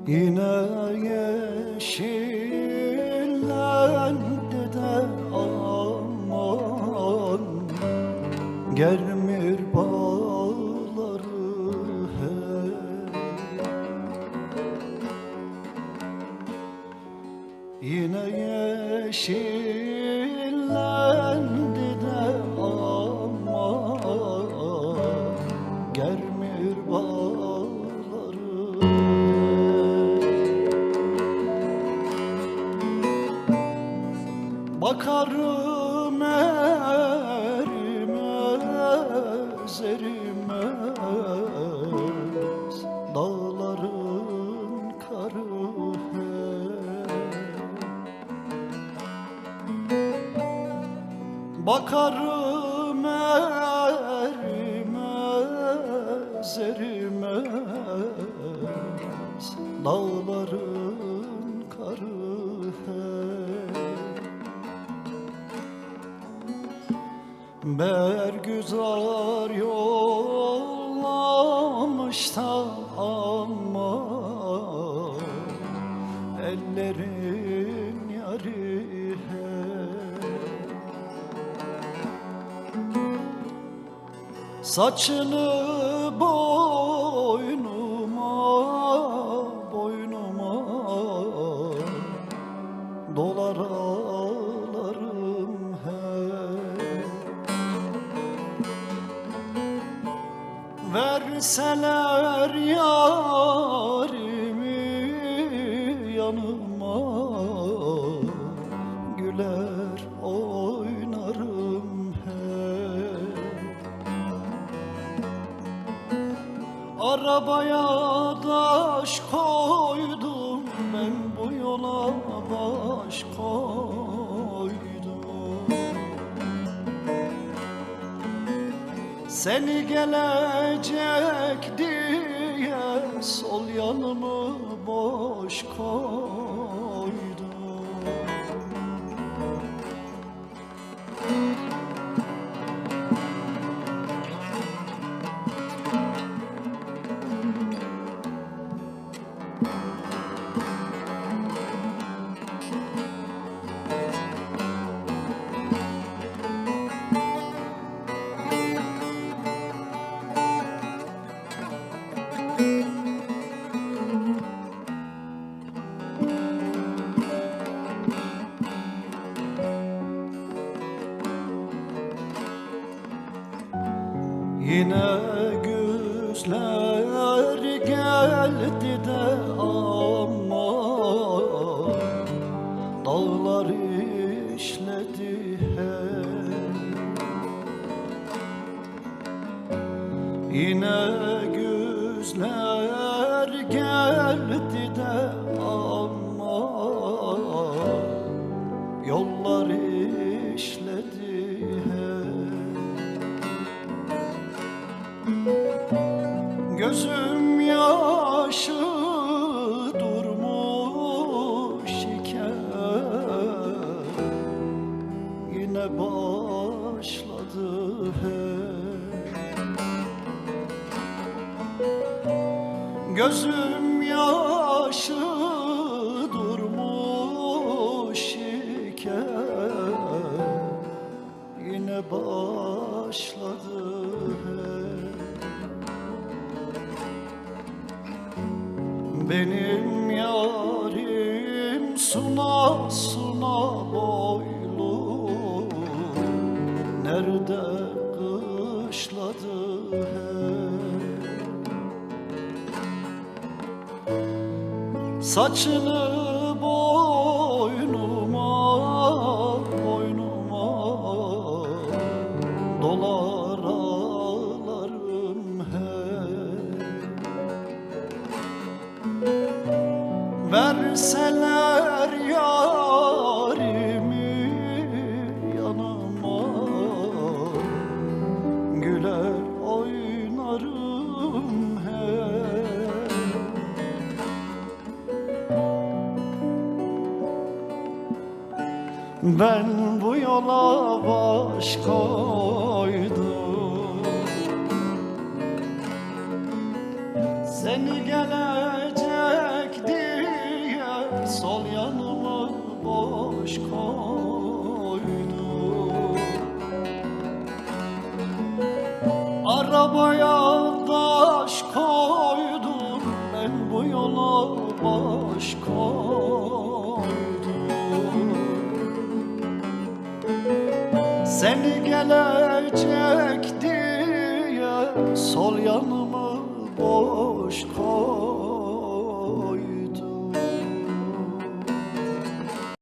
Yine yeşillendi de aman Germir bağları hey. Yine yeşillendi de aman Germir bağları bakarım erimez erimez dağların karı hey. Bakarım erimez erimez dağların karı hey. Bergüzar yollamış da ama ellerin yari hey. Saçını boynuma dolar ağlarım hey. Verseler yarimi yanıma güler oynarım hey. Arabaya taş koydum ben bu yola baş koydum. Seni gelecek diye sol yanımı boş koydum. Yine güzler geldi de ama dağlar işledi hey. Yine güzler geldi de ama yollar işledi hey. Gözüm yaşı durmuş iken yine başladı hey. Gözüm yaşı durmuş iken yine başladı hey. Benim yarim suna suna boylu nerede kışladı hey. Saçını boynuma dolar ağlarım hey. Verseler yarimi yanıma güler oynarım hey. Ben bu yola baş koydum. Seni gelecek diye Arabaya taş koydum, ben bu yola baş koydum. Seni gelecek diye sol yanımı boş koydum.